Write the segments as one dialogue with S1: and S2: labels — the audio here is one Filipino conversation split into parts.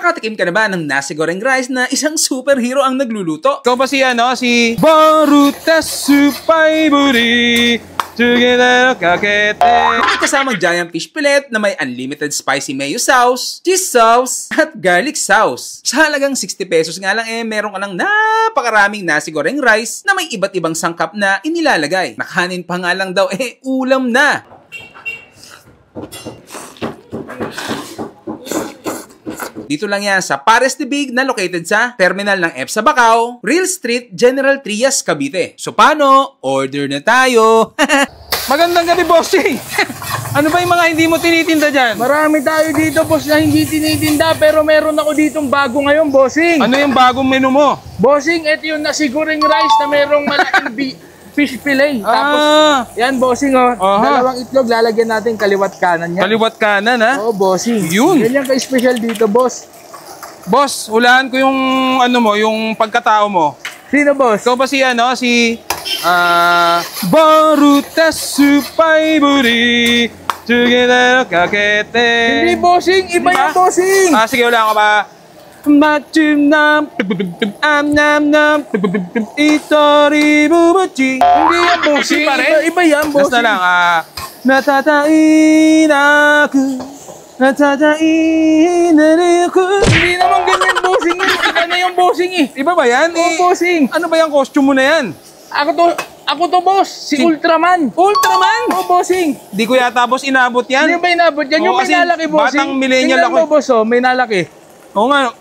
S1: Nakatikim ka na ba ng nasi goreng rice na isang superhero ang nagluluto?
S2: Ikaw ba si si Boruta Supay Buri Together Kakete.
S1: May kasamang giant fish fillet na may unlimited spicy mayo sauce, cheese sauce, at garlic sauce. Sa halagang 60 pesos nga lang meron ka ng napakaraming nasi goreng rice na may iba't ibang sangkap na inilalagay. Nakanin pa nga lang daw ulam na. Dito lang yan sa Pares de Big na located sa terminal ng EPSA Bacau, Real Street, General Trias, Cavite. So paano? Order na tayo!
S2: Magandang gabi, bossing! Ano ba yung mga hindi mo tinitinda dyan?
S3: Marami tayo dito, boss, na hindi tinitinda, pero meron ako ditong bago ngayon, bossing.
S2: Ano yung bagong menu mo?
S3: Bossing, ito yung nasi goreng rice na merong malaking fish fillet. Tapos, yan, bossing, dalawang itlog, lalagyan natin kaliwat kanan yan.
S2: Kaliwat kanan, ha?
S3: Oo, bossing.
S2: Yun.
S3: Yan yung ka-special dito, boss.
S2: Boss, hulaan ko yung yung pagkatao mo.
S3: Sino, boss?
S2: Ikaw ba si Boruta Supay Buri Together Kakete.
S3: Hindi, bossing. Iba yung bossing.
S2: Sige, hulaan ko ba? Machim nam nam nam itori bubuchi.
S3: Hindi yan, bossing. Iba yan, bossing.
S2: Basta lang, natatain ako, natatain ako.
S3: Hindi naman ganyan, bossing. Iba na yung bossing
S2: Iba ba yan?
S3: Oo, bossing.
S2: Ano ba yung costume mo na yan?
S3: Ako to, boss. Si Ultraman.
S2: Ultraman?
S3: Oo, bossing.
S2: Di ko yata, boss, inabot yan.
S3: Hindi ba inabot yan? Yung may
S2: kasi
S3: nalaki, bossing.
S2: batang millennial
S3: Tingnan
S2: ako.
S3: mo, boss, may nalaki.
S2: Oo nga.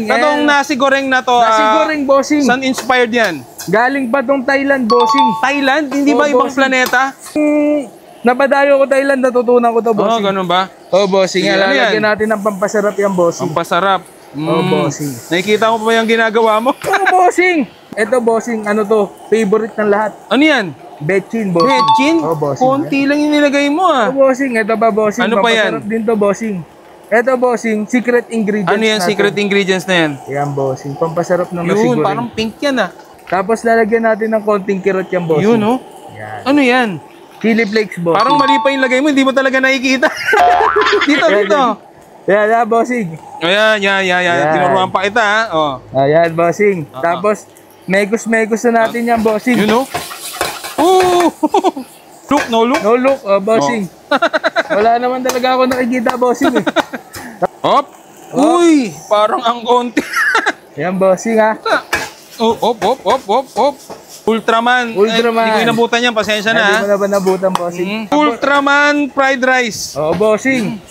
S2: Itong nasi goreng na to,
S3: nasi goreng, bossing.
S2: saan inspired yan?
S3: Galing pa tong Thailand, bossing.
S2: Thailand? Hindi ba ibang
S3: bossing.
S2: planeta?
S3: Napadayo ko Thailand, natutunan ko to, bossing.
S2: ganun ba?
S3: Bossing.
S2: Sige, ano
S3: Lalagyan
S2: yan?
S3: natin ng pampasarap yan, bossing.
S2: Ang pasarap.
S3: Bossing.
S2: Nakikita mo pa ba yung ginagawa mo?
S3: Bossing. Ito, bossing, ano to? Favorite ng lahat.
S2: Ano yan?
S3: Betchin, bossing.
S2: Betchin?
S3: Bossing.
S2: Konti lang yung nilagay mo
S3: Bossing. Ito ba, bossing?
S2: Ano pa yan?
S3: Pampasarap din to, bossing. Ito, bossing, secret ingredients.
S2: Ano yan, secret ingredients na yan?
S3: Yan, bossing. Pampasarap ng nasi
S2: Yun,
S3: goreng.
S2: parang pink yan
S3: Tapos lalagyan natin ng konting kirot yan, bossing.
S2: Yun,
S3: Yan.
S2: Ano yan?
S3: Chili flakes, bossing.
S2: Parang mali pa yung lagay mo, hindi mo talaga nakikita. dito.
S3: Yan, bossing.
S2: Ayan. Tinuruan pa kita,
S3: Ayan, bossing. Tapos, megos na natin yan, bossing.
S2: Yun, Ooh! Look, no look?
S3: No look, bossing. Wala naman talaga ako nakikita, bossing.
S2: Hop! Uy! Parang ang konti.
S3: Yan, bossing, ha.
S2: Hop! Ultraman.
S3: Ultraman.
S2: Hindi ko inabutan yan, pasensya na.
S3: Hindi mo na ba nabutan, bossing?
S2: Ultraman fried rice.
S3: Bossing.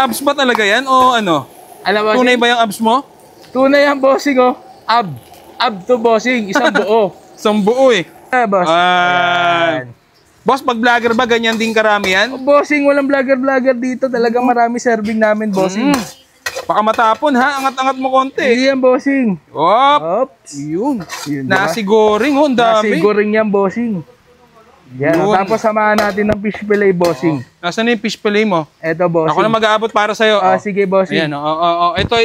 S2: Abs ba talaga yan o ano?
S3: Alam, bossing?
S2: Tunay ba yung abs mo?
S3: Tunay yan, bossing, Ab to, bossing. Isang buo.
S2: Isang buo
S3: Boss.
S2: Ayan. Boss, pag vlogger ba ganyan din karami yan?
S3: Bossing, walang vlogger dito. Talagang marami serving namin, bossing.
S2: Baka matapon ha, angat-angat mo konti.
S3: Hindi yan, bossing.
S2: Oops. Yun. Nasi goreng, ang dami.
S3: Nasi goreng yan, bossing. Yan. Tapos samahan natin ng fish fillet, bossing.
S2: Nasaan na yung fish fillet mo?
S3: Eto, bossing.
S2: Ako na mag-aabot para sa'yo.
S3: Sige, bossing.
S2: Ayan, Ito,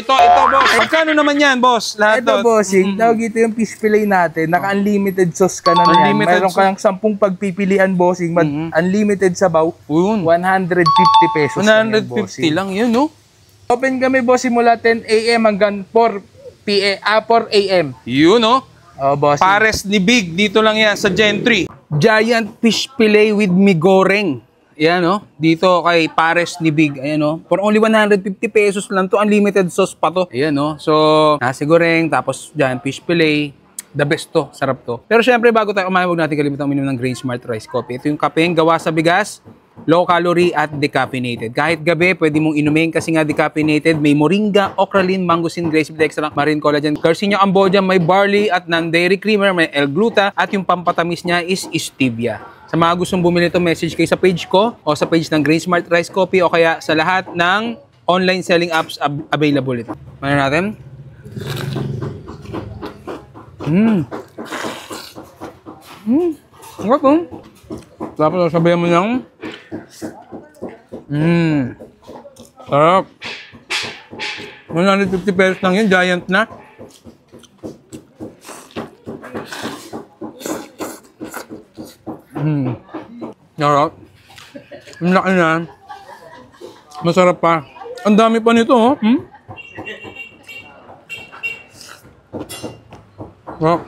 S2: boss. Magkano naman yan, boss? Lahat
S3: Ito, bossing. Tawag ito yung fish fillet natin. Naka-unlimited sauce ka na yan. Meron kang 10 pagpipilian, bossing. Unlimited sabaw. 150 pesos.
S2: 150 lang yun, no?
S3: Open kami, bossing, mula 10 a.m. hanggang 4 a.m.
S2: Yun, no?
S3: Bossing.
S2: Pares ni Big. Dito lang yan sa Gentry. Giant fish fillet with mi goreng. Yan, dito kay Pares ni Big. Ayan, for only 150 pesos lang to. Unlimited sauce pa to. Ayan, so nasi goreng, tapos giant fish fillet. The best to. Sarap to. Pero syempre, bago tayo kumain, huwag natin kalimutan uminom ng Grain Smart Rice Coffee. Ito yung kapeng gawa sa bigas, low calorie at decaffeinated. Kahit gabi, pwede mong inumin kasi nga decaffeinated. May moringa, okralin, mangosteen, grace seed extract, marine collagen, Garcinia Ambodia, may barley at non-dairy creamer, may L-gluta, at yung pampatamis niya is stevia. Sa mga gustong bumili ito, message kayo sa page ko o sa page ng Grain Smart Rice Coffee o kaya sa lahat ng online selling apps available ito. Ano natin? Tapos sabihan mo ng sarap. 150 pesos lang yun, giant na. Sarap. Ang laki na. Masarap pa. Ang dami pa nito, oh. Oh.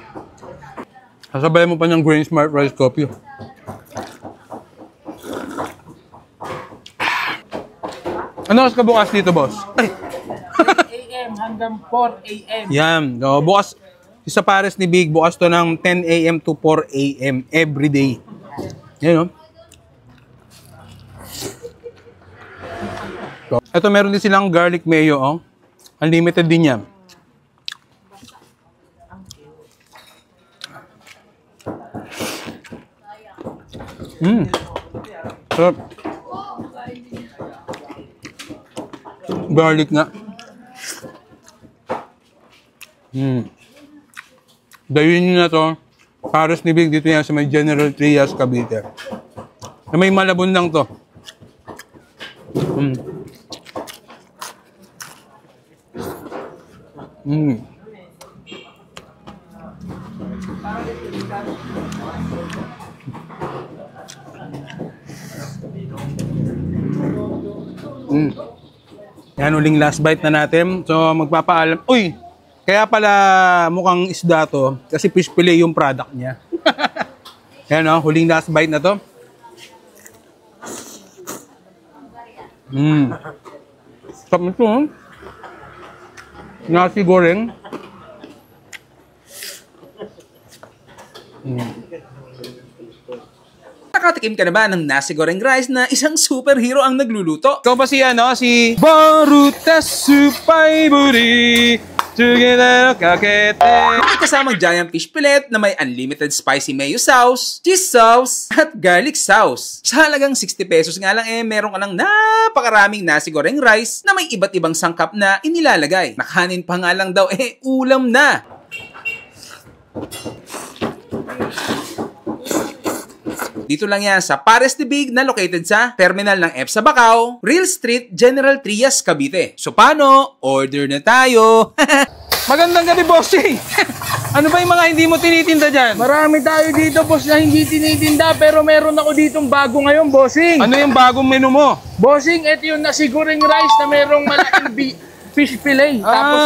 S2: Kasabay mo pa ng Grain Smart Rice Coffee. Ano oras ka bukas dito, boss? Ay.
S3: 10 a.m. hanggang 4 a.m.
S2: Yan. So, bukas, sa pares ni Big, bukas to ng 10 a.m. to 4 a.m. every day. Yan, no? So, ito, meron din silang garlic mayo, oh. Unlimited din yan. So, garlic nga. Dayuin nyo na to. Pares ni Big dito yan sa may General Trias, Cavite. Na may Malabon lang to. Yan, uling last bite na natin. So, magpapaalam. Uy! Kaya pala mukhang isda to. Kasi fish fillet yung product niya. Yan, oh, huling last bite na to. Sarap nito, oh. Nasi goreng.
S1: Nakatikim ka na ba ng nasi goreng rice na isang superhero ang nagluluto?
S2: Ikaw ba si ano? Si Baruta Supay Buri Together Kakete.
S1: May kasamang giant fish fillet na may unlimited spicy mayo sauce, cheese sauce, at garlic sauce. Sa halagang 60 pesos nga lang meron ka ng napakaraming nasi goreng rice na may iba't ibang sangkap na inilalagay. Nakanin pa nga lang daw ulam na. Dito lang yan sa Pares de Big na located sa terminal ng EPSA Bacau, Real Street, General Trias, Cavite. So paano? Order na tayo!
S2: Magandang gabi, bossing! Ano ba yung mga hindi mo tinitinda dyan?
S3: Marami tayo dito, boss, na hindi tinitinda, pero meron ako ditong bago ngayon, bossing.
S2: Ano yung bagong menu mo?
S3: Bossing, ito yung nasi goreng rice na merong malaking fish fillet. Tapos,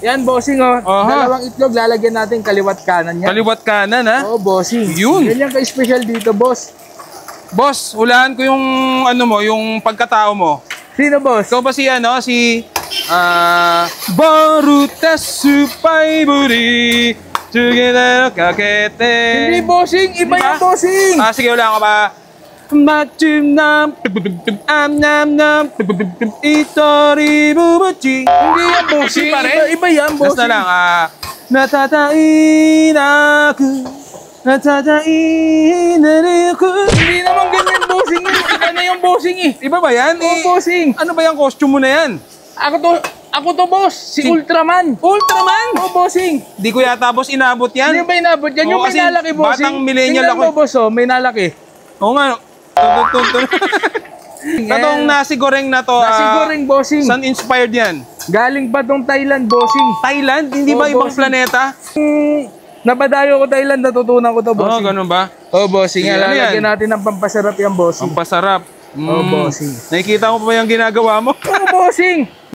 S3: yan, bossing, oh. Dalawang itlog, lalagyan natin kaliwat kanan yan.
S2: Kaliwat kanan, ha?
S3: Oo, bossing.
S2: Yun.
S3: Yan yung ka-special dito, boss.
S2: Boss, hulaan ko yung ano mo, yung pagkatao mo.
S3: Sino, boss?
S2: Ikaw ba si ano? Si Baruta Supay Buri Together Kakete.
S3: Hindi, bossing. Iba yung bossing.
S2: Sige, hulaan ko ba? Machim nam am nam nam itori bubuchi.
S3: Hindi yan, bossing. Iba yan, bossing.
S2: Basta lang, natatain ako, natatain ako.
S3: Hindi naman ganyan, bossing. Iba na yung bossing, eh.
S2: Iba ba yan?
S3: Oo, bossing.
S2: Ano ba yung costume mo na yan?
S3: Ako to, boss. Si Ultraman.
S2: Ultraman?
S3: Oo, bossing.
S2: Di ko yata, boss, inabot yan.
S3: Hindi ba inabot yan? Yung may
S2: kasi
S3: nalaki, bossing.
S2: batang millennial
S3: Tingnan
S2: ako.
S3: mo, boss, oh. May nalaki.
S2: Oo nga. Tatong nasi goreng na to.
S3: Nasi goreng, bossing.
S2: Saan inspired yan?
S3: Galing pa tong Thailand, bossing.
S2: Thailand? Hindi ba ibang
S3: bossing.
S2: planeta?
S3: Napadayo ko Thailand, natutunan ko to, bossing.
S2: ganun ba?
S3: Oh, bossing.
S2: Sige, ano
S3: Lalagyan
S2: yan?
S3: natin ng pampasarap yan, bossing.
S2: Ang pasarap.
S3: Oh, bossing.
S2: Nakikita mo pa yung ginagawa mo?
S3: Oh, bossing.